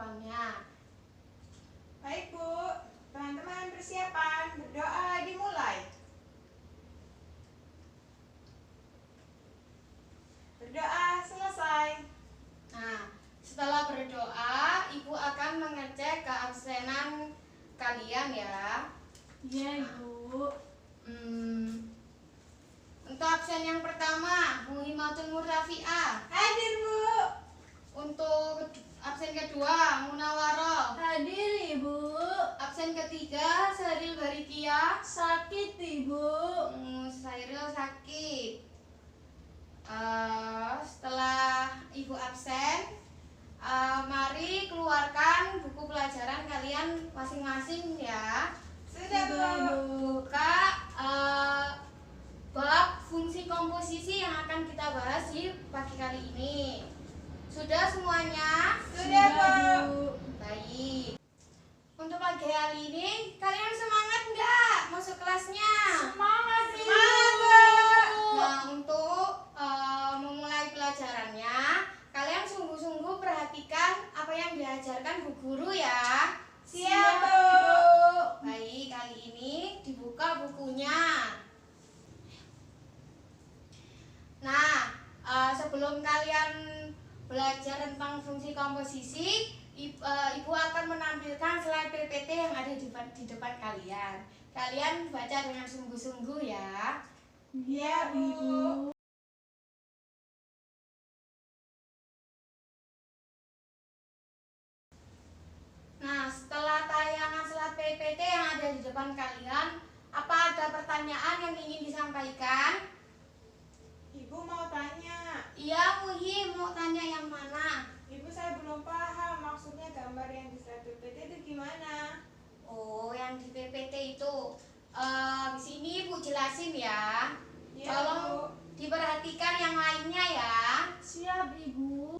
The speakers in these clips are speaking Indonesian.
jawabannya. Baik Bu, teman-teman persiapan, berdoa dimulai. Berdoa selesai. Nah, setelah berdoa, Ibu akan mengecek keabsenan kalian ya. Iya Ibu. Untuk absen yang pertama, Muhimatun Murrafi'ah. Hadir Bu. Untuk absen kedua, Munawaroh. Hadir Ibu. Absen ketiga, Sahril Barikia. Sakit Ibu. Sahril sakit. Setelah Ibu absen, mari keluarkan buku pelajaran kalian masing-masing ya. Sudah Bu. Buka bab fungsi komposisi yang akan kita bahas di pagi kali ini. Sudah semuanya? Sudah Bu. Baik. Untuk pagi hari ini kalian semangat nggak masuk kelasnya? Semangat Bu. Nah, untuk memulai pelajarannya, kalian sungguh-sungguh perhatikan apa yang diajarkan Bu Guru ya. Siap Bu. Baik, kali ini dibuka bukunya. Nah, sebelum kalian belajar tentang fungsi komposisi, Ibu akan menampilkan slide PPT yang ada di depan kalian. Kalian baca dengan sungguh-sungguh ya. Iya Bu. Nah, setelah tayangan slide PPT yang ada di depan kalian, apa ada pertanyaan yang ingin disampaikan? Ibu mau tanya. Iya, Muhi, mau tanya yang mana? Ibu, saya belum paham maksudnya gambar yang di slide PPT itu gimana? Oh, yang di PPT itu. Di sini Ibu jelasin ya. Iya, Tolong Bu. diperhatikan yang lainnya ya. Siap Ibu.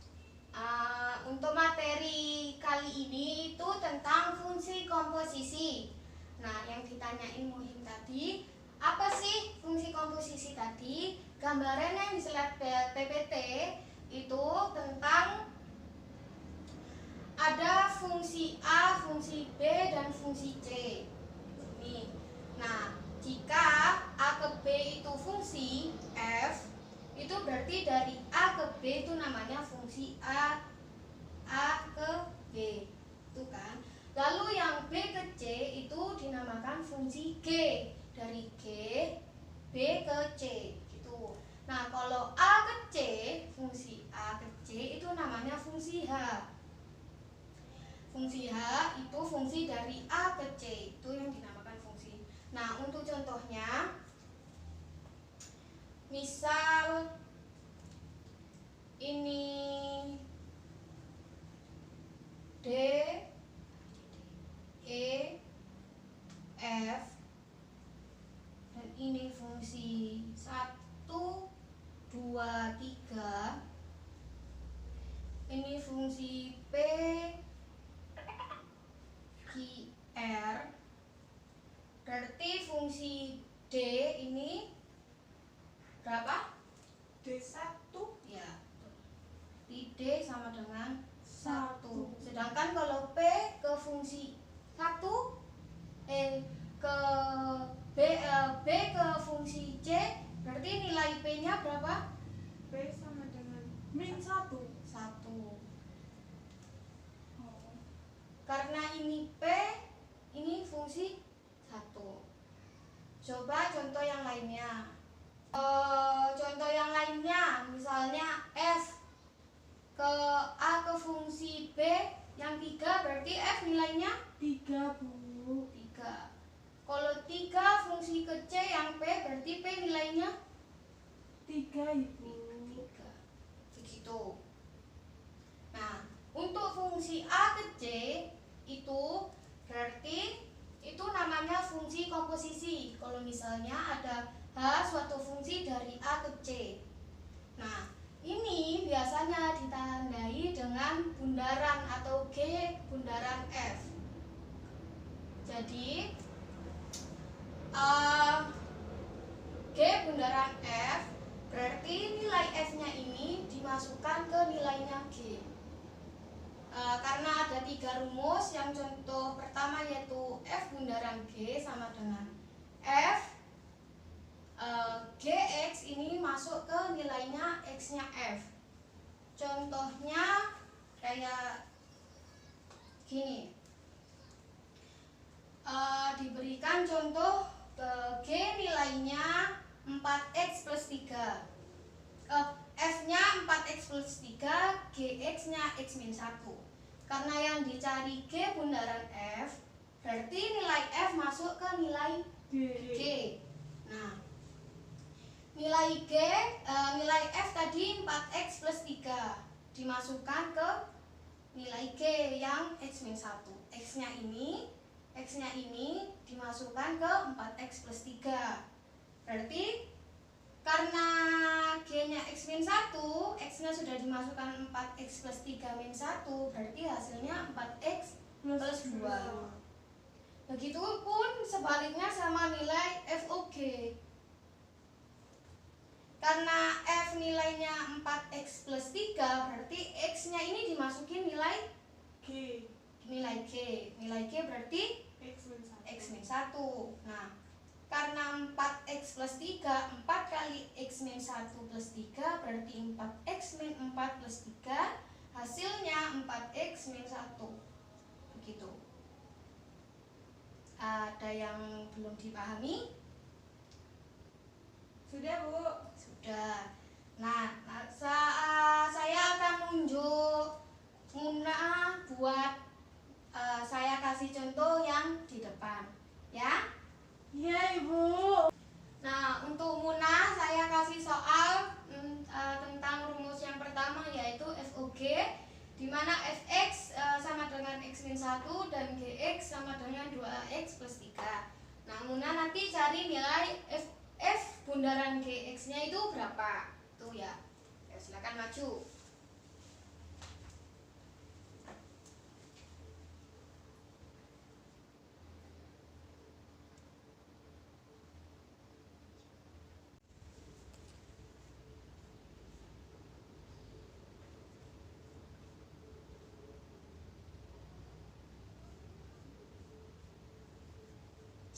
Untuk materi kali ini itu tentang fungsi komposisi. Nah, yang ditanyain Muhim tadi, apa sih fungsi komposisi tadi? Gambaran yang di slide PPT itu tentang ada fungsi A, fungsi B, dan fungsi C. Nih. Nah, jika A ke B itu fungsi F, itu berarti dari A ke B itu namanya fungsi A ke B. Itu kan. Lalu yang B ke C itu dinamakan fungsi G. Dari G, B ke C gitu. Nah, kalau A ke C, fungsi A ke C itu namanya fungsi H. Fungsi H itu fungsi dari A ke C, itu yang dinamakan fungsi. Nah, untuk contohnya, misal ini D, E, F, dan ini fungsi 1, 2, 3. Ini fungsi P, Q, R. Berarti fungsi D ini berapa? D1. Ya, D sama dengan 1. 1. Sedangkan kalau P ke fungsi 1, ke B ke fungsi C, berarti nilai P-nya berapa? B sama dengan -1. 1. Oh. Karena ini P, ini fungsi 1. Coba contoh yang lainnya. Contoh yang lainnya, misalnya F ke A ke fungsi B yang 3, berarti F nilainya 3 Bu. 3. Kalau 3 fungsi ke C yang P, berarti P nilainya 3 Ibu. 3. Begitu. Nah, untuk fungsi A ke C itu berarti itu namanya fungsi komposisi. Kalau misalnya ada H suatu fungsi dari A ke C. Nah, ini biasanya ditandai dengan bundaran atau G bundaran F. Jadi G bundaran F berarti nilai F-nya ini dimasukkan ke nilainya G. Karena ada 3 rumus. Yang contoh pertama yaitu F bundaran G sama dengan F Gx ini masuk ke nilainya X-nya F. Contohnya kayak gini. Diberikan contoh G nilainya 4x plus 3. F-nya 4x plus 3, Gx-nya x-1. Karena yang dicari G bundaran F, berarti nilai F masuk ke nilai G. Nah, nilai F tadi 4x plus 3 dimasukkan ke nilai G yang x-1. X-nya ini dimasukkan ke 4x plus 3. Berarti karena G-nya x-1, X-nya sudah dimasukkan 4x plus 3 min 1, berarti hasilnya 4x plus 2. Begitupun sebaliknya sama nilai FOG. Karena F nilainya 4x plus 3, berarti X-nya ini dimasukin nilai G. Nilai G berarti x-1. Nah, karena 4x plus 3, 4 kali x-1 plus 3 berarti 4x min 4 plus 3, hasilnya 4x min 1. Begitu. Ada yang belum dipahami? Sudah, Bu. Sudah. Nah, saya akan nunjuk Muna buat saya kasih contoh yang di depan, ya. Iya, Ibu. Nah, untuk Muna saya kasih soal tentang rumus yang pertama yaitu FOG, di mana Fx sama dengan x-1 dan Gx sama dengan 2x plus 3. Nah, Muna nanti cari nilai F bundaran Gx-nya itu berapa? Tuh ya. Silakan maju.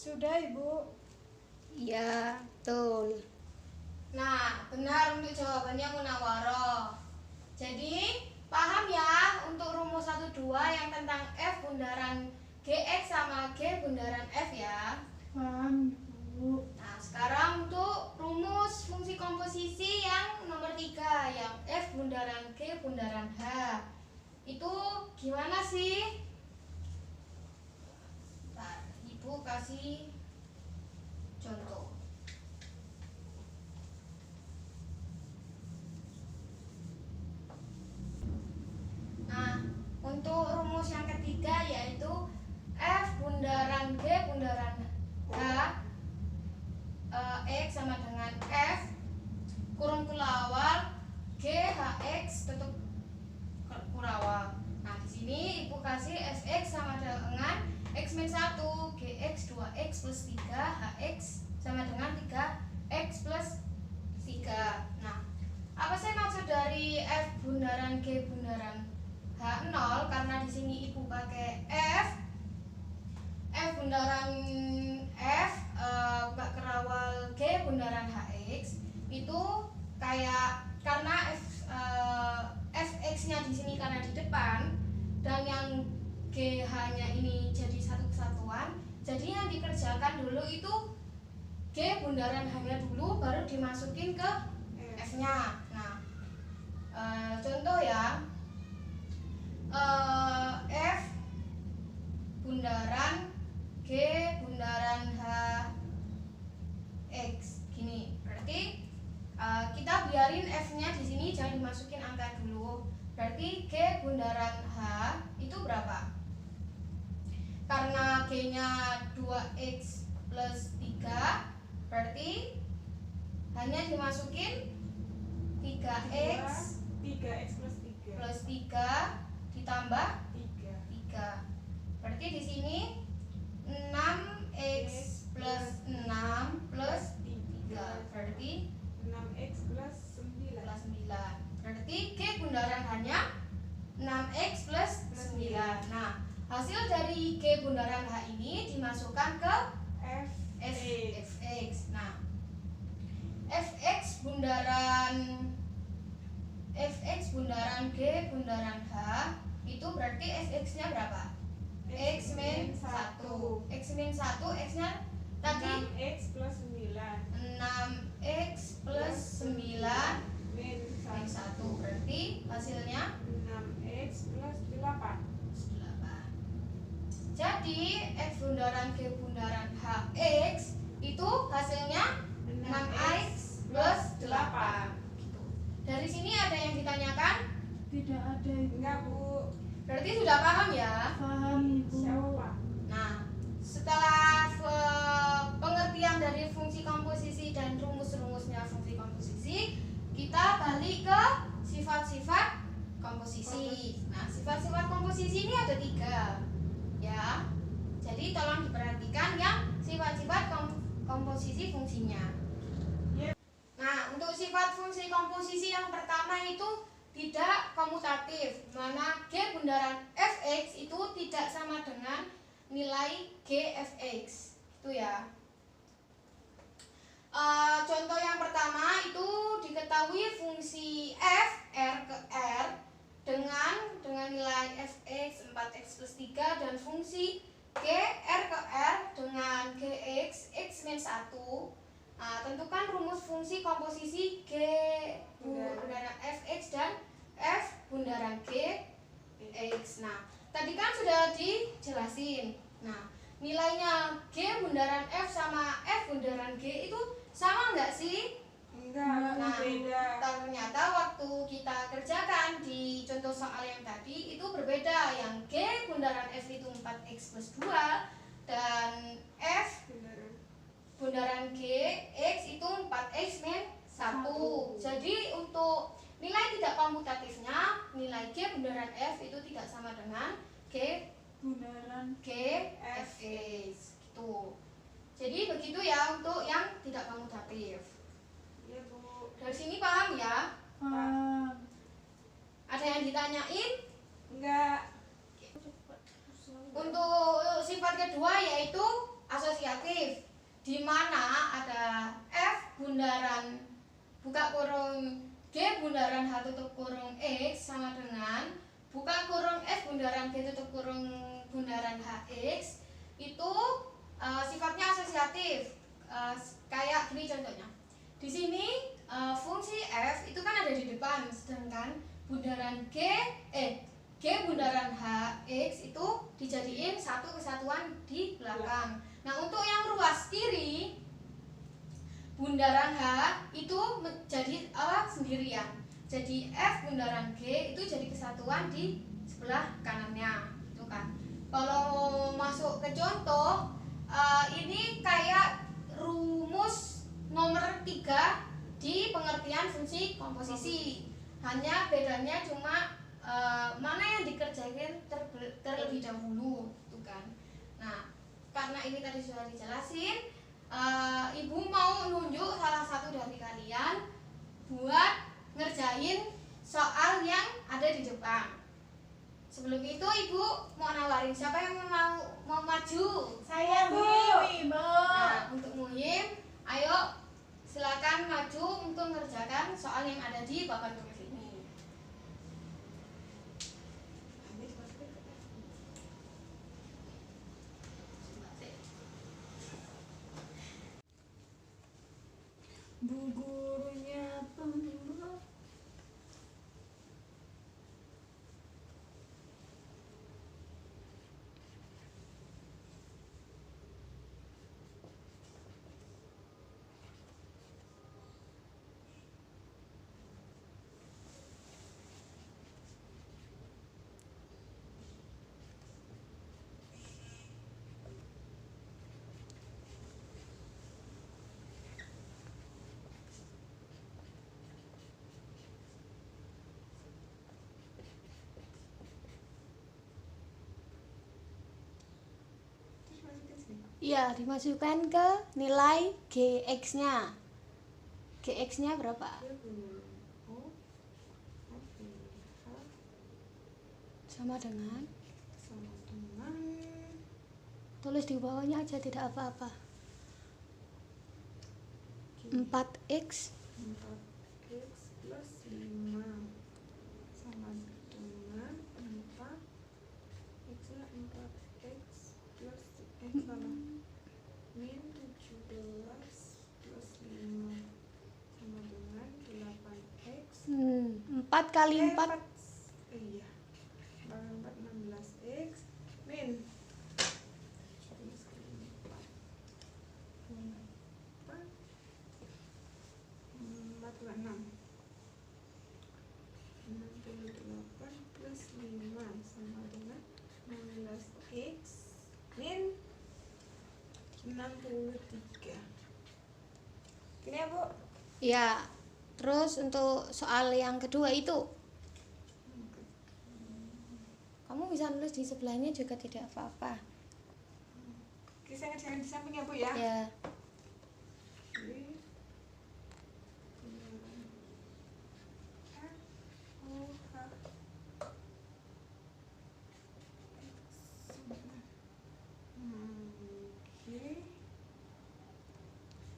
Sudah, Ibu. Iya, betul. Nah, benar untuk jawabannya Munawaroh. Jadi, paham ya untuk rumus 1, 2 yang tentang F bundaran Gx sama G bundaran F ya. Paham, Bu. Nah, sekarang untuk rumus fungsi komposisi yang nomor 3 yang F bundaran G bundaran H. Itu gimana sih? Bentar, Ibu kasih contoh. Nah, untuk rumus yang ketiga yaitu F bundaran G bundaran H, X sama dengan F kurung awal G HX tutup kurawal. Nah, di sini Ibu kasih Fx sama dengan x-1, Gx 2x plus 3, Hx sama dengan 3x plus 3. Nah, apa sih maksud dari F bundaran G bundaran H0? Karena di sini Ibu pakai F bundaran F buka kerawal G bundaran Hx itu kayak karena Fx-nya di sini karena di depan dan yang GH-nya ini jadi satu kesatuan. Jadi yang dikerjakan dulu itu G bundaran H-nya dulu baru dimasukin ke F-nya. Nah, contoh ya. F bundaran G bundaran H X gini. Berarti kita biarin F-nya di sini jangan dimasukin angka dulu. Berarti G bundaran H itu berapa? Karena G-nya 2x plus 3, berarti hanya dimasukin 3x 3x plus 3. plus 3 ditambah 3. 3. Berarti di sini 6x plus 6 plus 3. Berarti 6x plus 9. plus 9. Berarti G bundaran hanya 6x plus 9. Nah, hasil dari G bundaran H ini dimasukkan ke fx. Nah, fx bundaran G bundaran H itu berarti fx-nya berapa? X min 1. X min 1, X-nya tadi 6x plus 9 6x plus 9 min min 1. Berarti hasilnya 6x plus 8. 8. Jadi X bundaran G bundaran HX itu hasilnya 6x plus 8. Gitu. Dari sini ada yang ditanyakan? Tidak ada Ibu. Enggak, Bu. Berarti sudah paham ya? Paham Ibu. Siapa? Nah, setelah pengertian dari fungsi komposisi dan rumus-rumusnya fungsi komposisi, kita balik ke sifat-sifat komposisi. Nah, sifat-sifat komposisi ini ada 3, ya. Jadi tolong diperhatikan yang sifat-sifat komposisi fungsinya. Nah, untuk sifat fungsi komposisi yang pertama itu tidak komutatif, mana G bundaran fx itu tidak sama dengan nilai G fx, itu ya. Contoh yang pertama itu diketahui fungsi f r ke r dengan nilai fx 4x plus 3 dan fungsi g r ke r dengan gx x min 1. Tentukan rumus fungsi komposisi G bundaran fx dan f bundaran g x. Nah, tadi kan sudah dijelasin. Nah, nilainya G bundaran F sama F bundaran G itu sama nggak sih? Enggak, Nah, beda. ternyata waktu kita kerjakan di contoh soal yang tadi itu berbeda. Yang G bundaran F itu 4x plus 2 dan F bundaran G X itu 4x min 1. Jadi untuk nilai tidak komutatifnya, nilai G bundaran F itu tidak sama dengan G Bundaran G F X gitu. Jadi begitu ya untuk yang tidak komutatif. Iya, Bu. Dari sini paham ya? paham. Ada yang ditanyain? Enggak. Untuk sifat kedua yaitu asosiatif, di mana ada F bundaran buka kurung G bundaran H tutup kurung X sama dengan buka kurung F bundaran G tutup kurung bundaran HX itu sifatnya asosiatif. Kayak gini contohnya. Di sini fungsi F itu kan ada di depan, sedangkan bundaran G bundaran HX itu dijadiin satu kesatuan di belakang. Nah, untuk yang ruas kiri bundaran H itu menjadi sendirian. Jadi F bundaran G itu jadi kesatuan di sebelah kanannya, itu kan. Kalau masuk ke contoh, ini kayak rumus nomor 3 di pengertian fungsi komposisi. Hanya bedanya cuma mana yang dikerjakan terlebih dahulu, itu kan. Nah, karena ini tadi sudah dijelasin, ibu mau nunjuk salah satu dari kalian buat ngerjain soal yang ada di depan. Sebelum itu ibu mau nawarin siapa yang mau maju? Saya Bu. Mimi, Bu. Nah, untuk Muhim, ayo silakan maju untuk mengerjakan soal yang ada di papan tulis ini. Bu gurunya pembuat. Iya, dimasukkan ke nilai GX-nya. GX-nya berapa? Sama dengan Tulis di bawahnya aja, tidak apa-apa. 4x 4x plus 5 sama dengan 4 x nya 4x plus salah min 17 plus 5 sama dengan 8x 4 kali 4 iya 4 16x min 68 plus 5 sama dengan 16x min 63. Gini ya, Bu? ya. Terus untuk soal yang kedua itu kamu bisa nulis di sebelahnya juga tidak apa-apa. Kisah jangan di samping ya, Bu ya. Ya.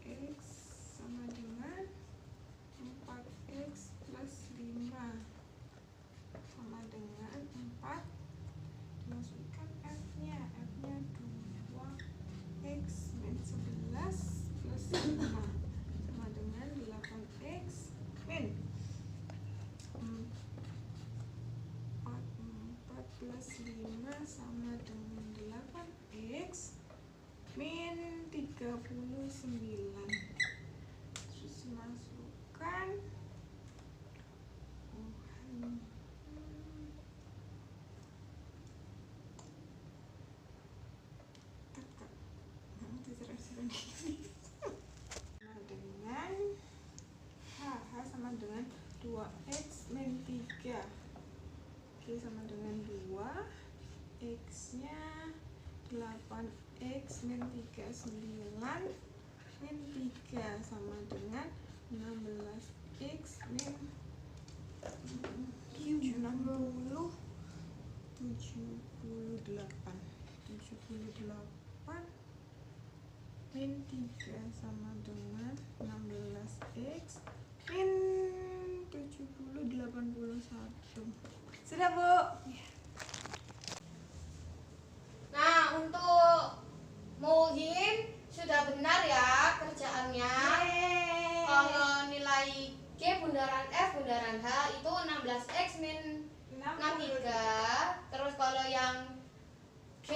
X sama dengan 4x plus 5 sama dengan 4, masukkan F-nya 2x min 11 plus 5 sama dengan 8x min 4 plus 5 sama dengan 8x min 39. Terus masukkan dengan H sama dengan 2x min 3. Oke, sama dengan 2, x nya 8x min 3 9 min 3 sama dengan 16x min 78 min 3 sama dengan 16x min 81. Sudah, Bu? Nah, untuk Muhim sudah benar ya kerjaannya. Kalau nilai G bundaran F bundaran H itu 16x min 63. Terus kalau yang G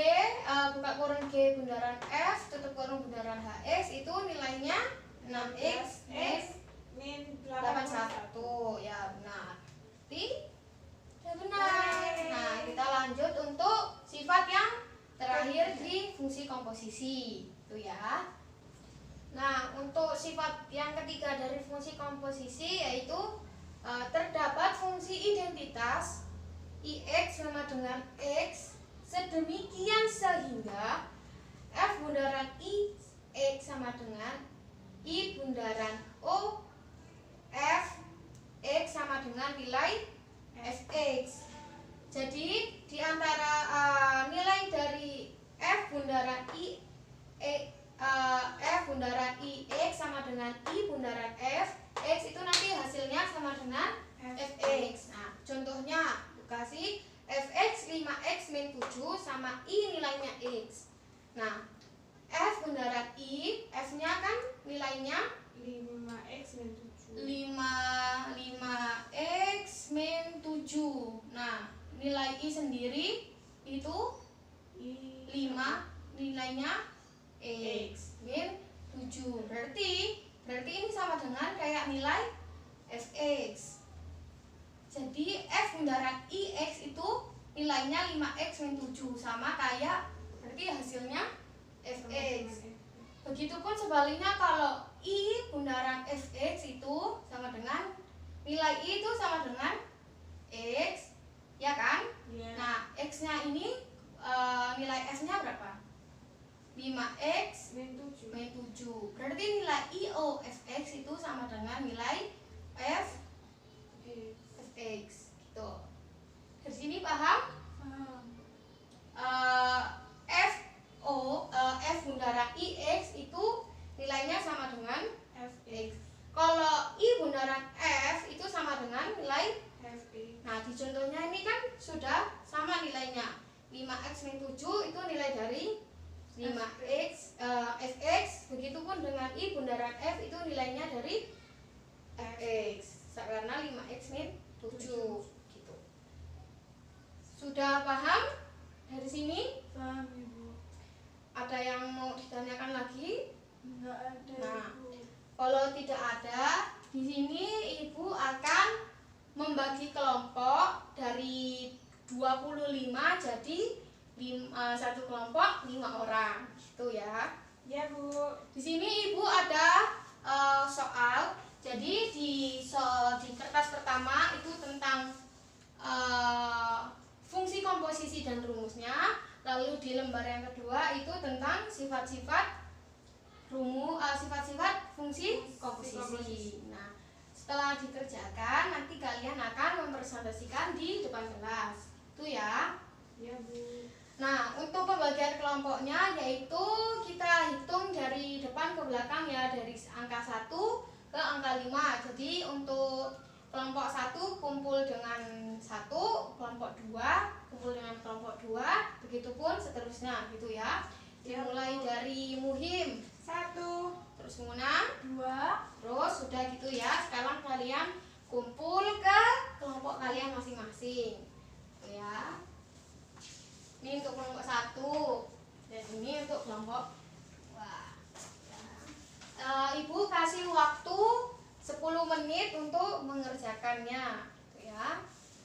buka kurung G bundaran F tutup kurung bundaran HX itu nilainya 6x min min 81. Ya benar. Ya benar. Nah, kita lanjut untuk sifat yang terakhir di fungsi komposisi. Itu ya. Nah, untuk sifat yang ketiga dari fungsi komposisi yaitu terdapat fungsi identitas IX sama dengan X sedemikian sehingga F bundaran IX sama dengan I bundaran O F X sama dengan nilai Fx. Jadi di antara nilai dari F bundaran F bundaran IX sama dengan I bundaran F X itu nanti hasilnya sama dengan Fx. Nah, contohnya kasih Fx 5x min 7 sama I nilainya X. Nah, F bundaran I, F-nya kan nilainya 5x min 7. 5x min 7. Nah, nilai I sendiri itu 5 nilainya X min 7. Berarti ini sama dengan kayak nilai Fx. Jadi F bundaran IX itu nilainya 5x min 7 sama kayak berarti hasilnya Fx. Begitupun sebaliknya kalau I bundaran Fx itu sama dengan nilai I itu sama dengan X, ya kan? Yeah. Nah, X-nya ini nilai F-nya berapa? 5x min 7. min 7. Berarti nilai IO Fx itu sama dengan nilai Fx gitu. Dari sini paham? Paham. FO 7 itu nilai dari 5x fx, begitupun dengan I bundaran f itu nilainya dari fx karena 5x min 7 gitu. Sudah paham dari sini? Paham Ibu. Ada yang mau ditanyakan lagi? Enggak ada Nah. Ibu. Kalau tidak ada, di sini Ibu akan membagi kelompok dari 25 jadi satu kelompok 5 orang. Itu ya. Ya Bu. Di sini Ibu ada soal. Jadi di kertas pertama itu tentang fungsi komposisi dan rumusnya. Lalu di lembar yang kedua itu tentang sifat-sifat sifat-sifat fungsi komposisi. Nah, setelah dikerjakan nanti kalian akan mempresentasikan di depan kelas. Itu ya. Ya Bu. Nah, untuk pembagian kelompoknya yaitu kita hitung dari depan ke belakang ya, dari angka 1 ke angka 5. Jadi untuk kelompok 1 kumpul dengan 1, kelompok 2 kumpul dengan kelompok 2, begitupun seterusnya gitu ya. Dimulai dari muhim 1, terus muna, 2. terus sudah gitu ya. Sekarang kalian kumpul ke kelompok kalian masing-masing. Gitu ya. Ini untuk kelompok 1 dan ini untuk kelompok 2. Ibu kasih waktu 10 menit untuk mengerjakannya, gitu ya.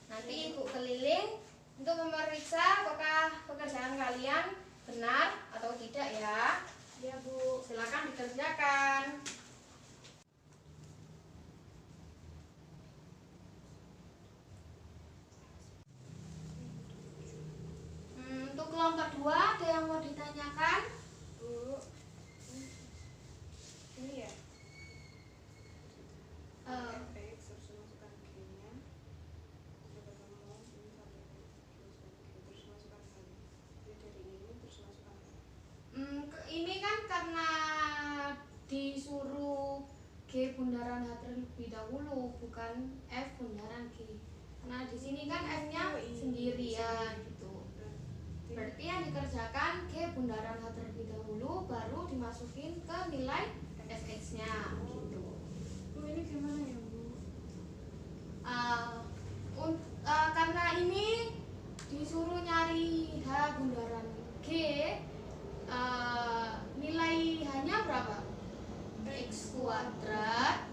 Nanti Ibu keliling untuk memeriksa apakah pekerjaan kalian benar atau tidak ya. ya Bu. Silakan dikerjakan. Untuk kelompok 2 ada yang mau ditanyakan? Bu. Ini ya. Fx terus masukkan G-nya. Sudah ketemu ini sampai terus masukkan kali. Jadi dari ini terus masukkan kali. Ini kan karena disuruh G bundaran H terlebih dahulu, bukan F bundaran G. Nah, di sini kan F-nya sendirian gitu. Berarti yang dikerjakan G bundaran H terlebih dahulu, baru dimasukin ke nilai Fx-nya gitu. Bu, ini gimana ya Bu? Karena ini disuruh nyari H bundaran G, nilai H-nya berapa? X kuadrat.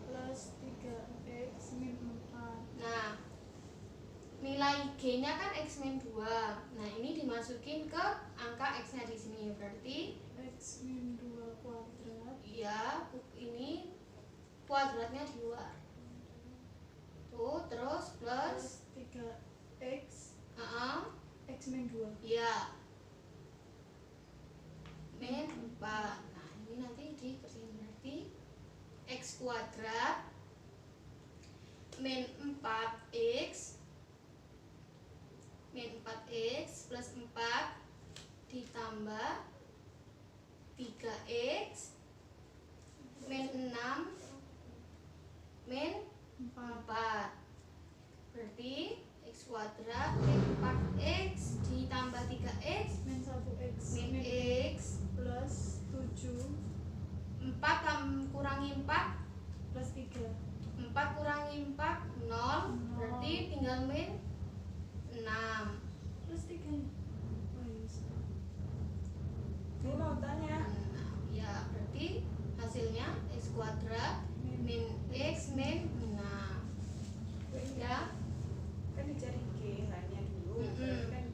Plus 3x min 4. Nah, nilai G-nya kan X min 2. Nah, ini dimasukin ke angka X-nya di sini. Berarti X min 2 kuadrat. iya, ini kuadratnya di luar. Tuh, terus plus 3x x min 2. iya. Min 4. Nah, ini nanti dikerjain berarti X kuadrat min 4x plus 4 ditambah 3x min 6 min 4. Berarti X kuadrat min 4x ditambah 3x Min 1x min x plus 7 4 kurangi 4 plus 3. 4 kurangi 4 0. Berarti tinggal min 6. Plus 3. Oh iya. Ini mau tanya. Ya, berarti hasilnya X kuadrat min X min 6 ya. Kan dicari G hanya dulu. Mm-mm. Kan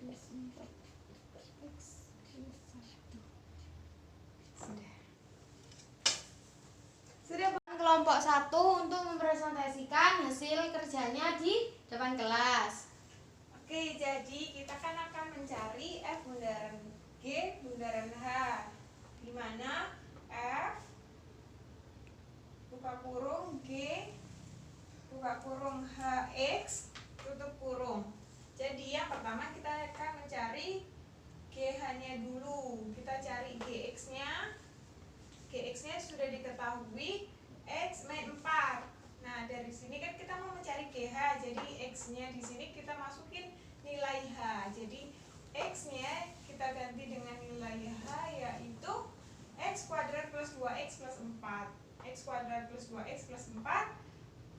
plus 4 X plus 1. Sudah. Kelompok 1 untuk mempresentasikan hasil kerjanya di depan kelas. Oke, jadi kita kan akan mencari F bundaran G bundaran H, di mana F buka kurung G buka kurung HX tutup kurung. Jadi yang pertama kita akan mencari GH-nya dulu. Kita cari GX-nya. GX-nya sudah diketahui X min 4. Nah, dari sini kan kita mau mencari GH. Jadi X-nya di sini kita masukin nilai H. Jadi X-nya kita ganti dengan nilai H, yaitu X kuadrat plus 2X plus 4. X kuadrat plus 2X plus 4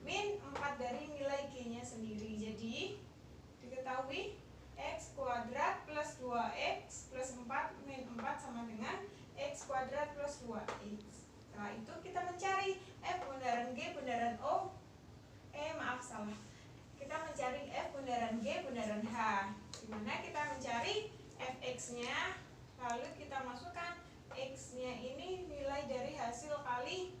min 4 dari nilai G-nya sendiri. Jadi diketahui X kuadrat plus 2X plus 4 min 4 sama dengan X kuadrat plus 2X. Setelah itu kita mencari F bundaran G bundaran O. Maaf salah. Kita mencari F bundaran G bundaran H. Dimana kita mencari Fx-nya, lalu kita masukkan X-nya ini nilai dari hasil kali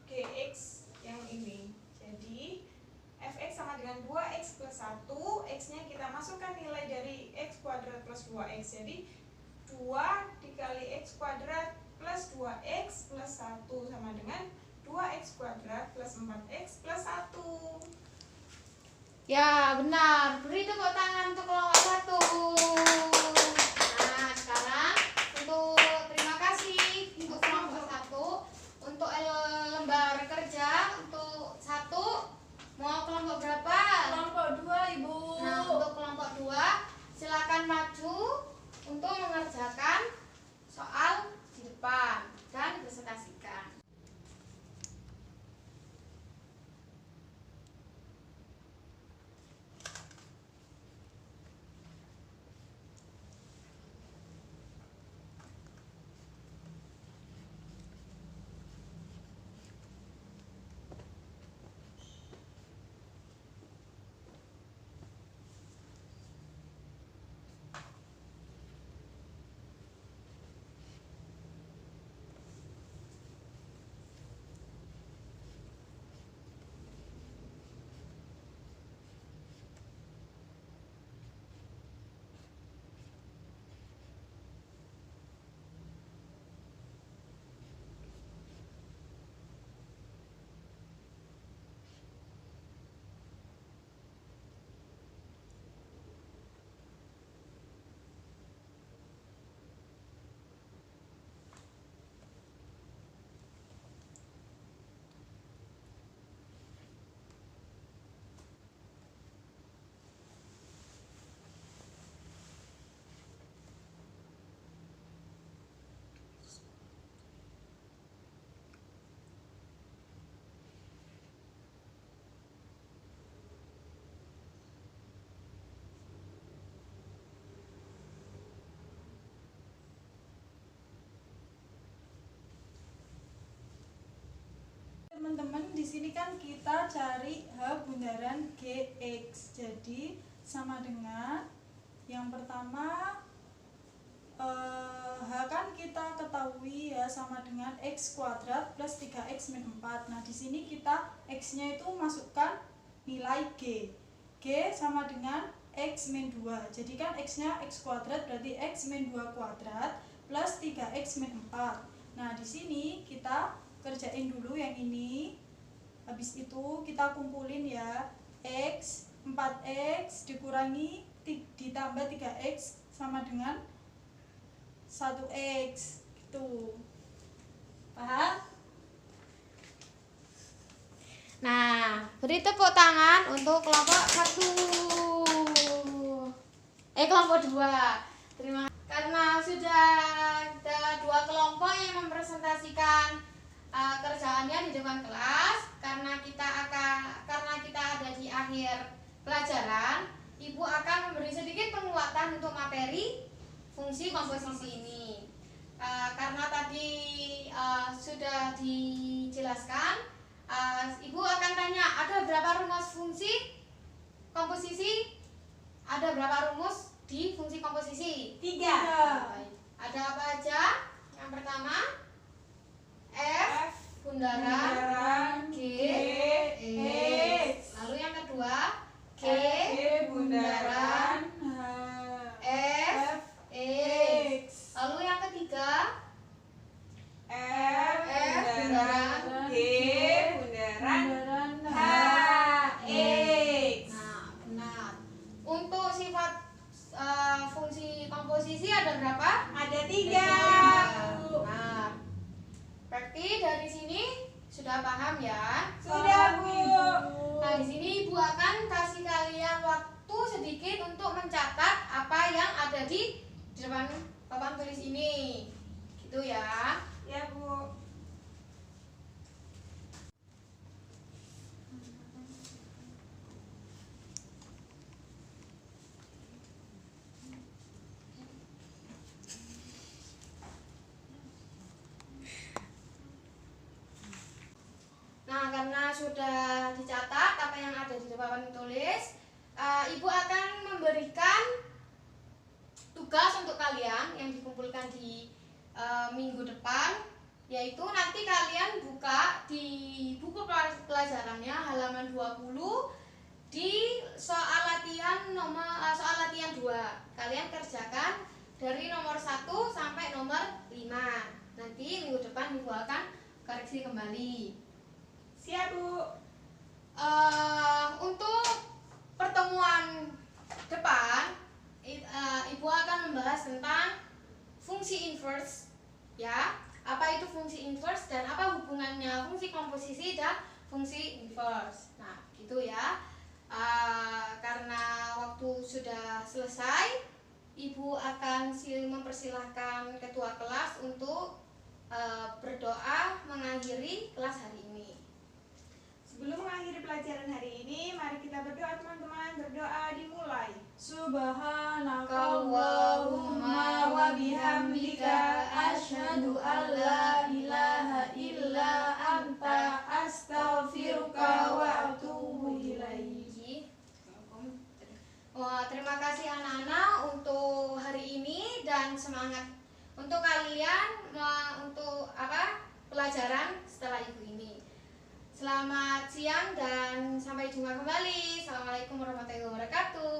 Gx yang ini. Jadi Fx sama dengan 2X plus 1. X-nya kita masukkan nilai dari X kuadrat plus 2X. Jadi 2 dikali X kuadrat plus 2X plus 1 sama dengan 2X kuadrat plus 4X plus 1. Ya, benar. Beri tepuk tangan untuk kelompok 1. Nah, sekarang untuk terima kasih untuk kelompok 1. Untuk lembar kerja untuk 1 mau kelompok berapa? Kelompok 2, Ibu. Nah, untuk kelompok 2 silakan maju untuk mengerjakan soal di depan dan presentasikan. Teman-teman, di sini kan kita cari H bundaran GX. Jadi sama dengan yang pertama H kan kita ketahui ya sama dengan X kuadrat plus 3X min 4. Nah, di sini kita X-nya itu masukkan nilai G. G sama dengan X min 2. Jadi kan X-nya X kuadrat berarti X min 2 kuadrat plus 3X min 4. Nah, di sini kita kerjain dulu yang ini. Habis itu kita kumpulin ya. X 4X dikurangi ditambah 3X sama dengan 1X gitu. Paham? Nah, beri tepuk tangan untuk kelompok 1. Kelompok 2. Terima kasih karena sudah ada 2 kelompok yang mempresentasikan kerjaannya di depan kelas. Karena kita ada di akhir pelajaran, Ibu akan memberi sedikit penguatan untuk materi fungsi komposisi ini. Karena tadi sudah dijelaskan, Ibu akan tanya, ada berapa rumus fungsi komposisi? Ada berapa rumus? di fungsi komposisi? 3. Baik. Ada apa aja? Yang pertama F bundaran G X. Lalu yang kedua G bundaran F X. Lalu yang ketiga F bundaran G bundaran H X. Nah, benar. Untuk sifat fungsi komposisi ada berapa? Ada 3. Benar. Berarti dari sini sudah paham ya? Sudah, Bu. Nah, di sini Ibu akan kasih kalian waktu sedikit untuk mencatat apa yang ada di depan papan tulis ini. Gitu ya. Ya, Bu. Nah, karena sudah dicatat apa yang ada di papan tulis, Ibu akan memberikan tugas untuk kalian yang dikumpulkan di minggu depan, yaitu nanti kalian buka di buku pelajarannya halaman 20 di soal latihan soal latihan 2. Kalian kerjakan dari nomor 1 sampai nomor 5. Nanti minggu depan Ibu akan koreksi kembali. Siap, Bu. Untuk pertemuan depan, Ibu akan membahas tentang fungsi inverse, ya. Apa itu fungsi inverse dan apa hubungannya fungsi komposisi dan fungsi inverse. Nah, gitu ya. Karena waktu sudah selesai, Ibu akan mempersilahkan ketua kelas untuk berdoa mengakhiri kelas hari ini. Sebelum mengakhiri pelajaran hari ini, mari kita berdoa, teman-teman. Berdoa dimulai. Subhanakallahumma wa bihamdika asyhadu an la ilaha illa anta astaghfiruka wa atubu ilaik. Terima kasih anak-anak untuk hari ini dan semangat untuk kalian untuk pelajaran setelah Ibu ini. Selamat siang dan sampai jumpa kembali. Assalamualaikum warahmatullahi wabarakatuh.